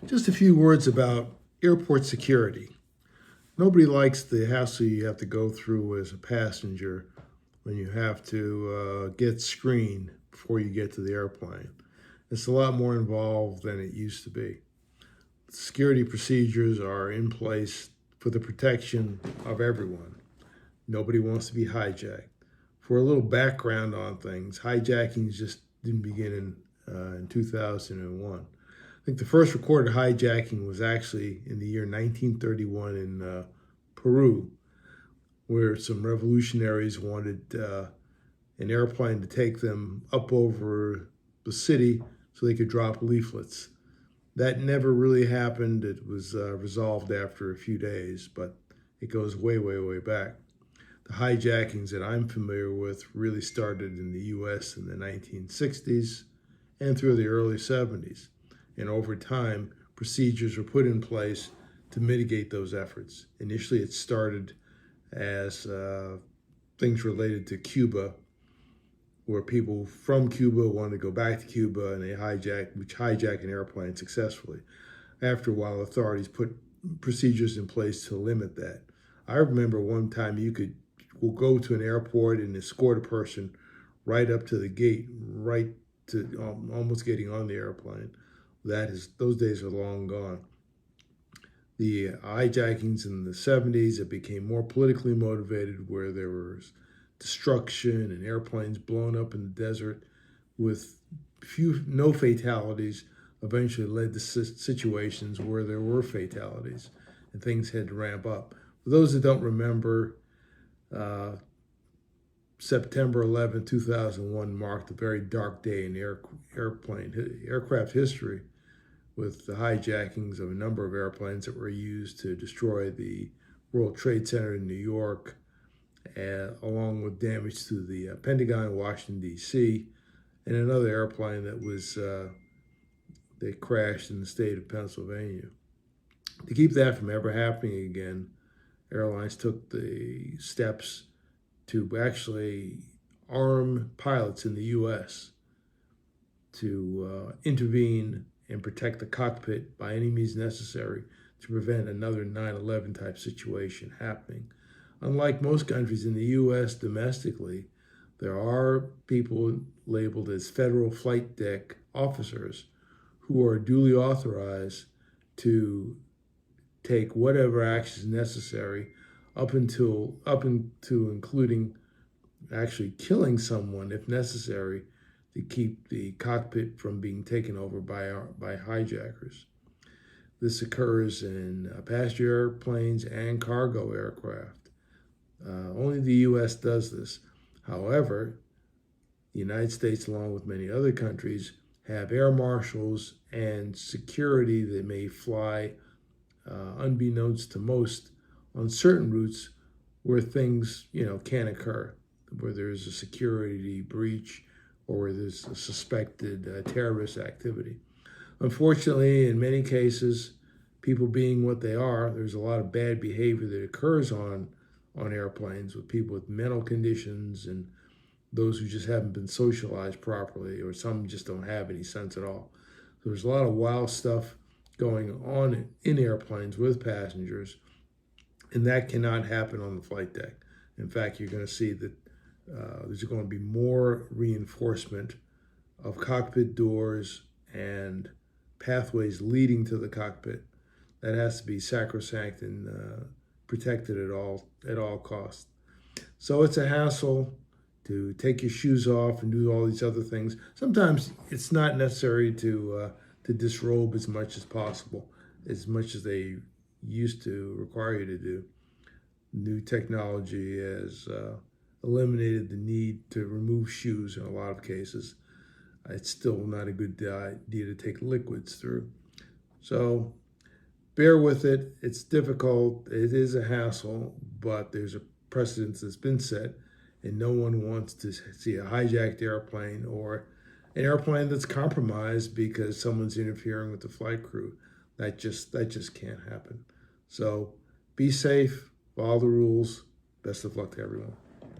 Just a few words about airport security. Nobody likes the hassle you have to go through as a passenger when you have to get screened before you get to the airplane. It's a lot more involved than it used to be. Security procedures are in place for the protection of everyone. Nobody wants to be hijacked. For a little background on things, hijackings just didn't begin in 2001. I think the first recorded hijacking was actually in the year 1931 in Peru, where some revolutionaries wanted an airplane to take them up over the city so they could drop leaflets. That never really happened. It was resolved after a few days, but it goes way, way, way back. The hijackings that I'm familiar with really started in the U.S. in the 1960s and through the early 70s. And over time, procedures were put in place to mitigate those efforts. Initially, it started as things related to Cuba, where people from Cuba wanted to go back to Cuba and they hijacked an airplane successfully. After a while, authorities put procedures in place to limit that. I remember one time we'll go to an airport and escort a person right up to the gate, right to almost getting on the airplane. Those days are long gone. The hijackings in the 70s, it became more politically motivated, where there was destruction and airplanes blown up in the desert with no fatalities, eventually led to situations where there were fatalities and things had to ramp up. For those that don't remember, September 11, 2001 marked a very dark day in aircraft history, with the hijackings of a number of airplanes that were used to destroy the World Trade Center in New York, along with damage to the Pentagon in Washington, D.C., and another airplane that crashed in the state of Pennsylvania. To keep that from ever happening again, airlines took the steps to actually arm pilots in the U.S. to intervene and protect the cockpit by any means necessary to prevent another 9/11 type situation happening. Unlike most countries, in the U.S. domestically, there are people labeled as federal flight deck officers who are duly authorized to take whatever actions necessary up into including actually killing someone if necessary, to keep the cockpit from being taken over by hijackers. This occurs in passenger airplanes and cargo aircraft. Only the U.S. does this. However, the United States, along with many other countries, have air marshals and security that may fly unbeknownst to most on certain routes where things can occur, where there's a security breach or where there's a suspected terrorist activity. Unfortunately, in many cases, people being what they are, there's a lot of bad behavior that occurs on airplanes with people with mental conditions and those who just haven't been socialized properly, or some just don't have any sense at all. So there's a lot of wild stuff going on in airplanes with passengers, and that cannot happen on the flight deck. In fact, you're going to see that there's going to be more reinforcement of cockpit doors and pathways leading to the cockpit. That has to be sacrosanct and protected at all costs. So it's a hassle to take your shoes off and do all these other things. Sometimes it's not necessary to disrobe as much as possible, as much as they used to require you to do. New technology has eliminated the need to remove shoes in a lot of cases. It's still not a good idea to take liquids through. So bear with it. It's difficult. It is a hassle, but there's a precedent that's been set, and no one wants to see a hijacked airplane or an airplane that's compromised because someone's interfering with the flight crew. That just can't happen. So be safe, follow the rules. Best of luck to everyone.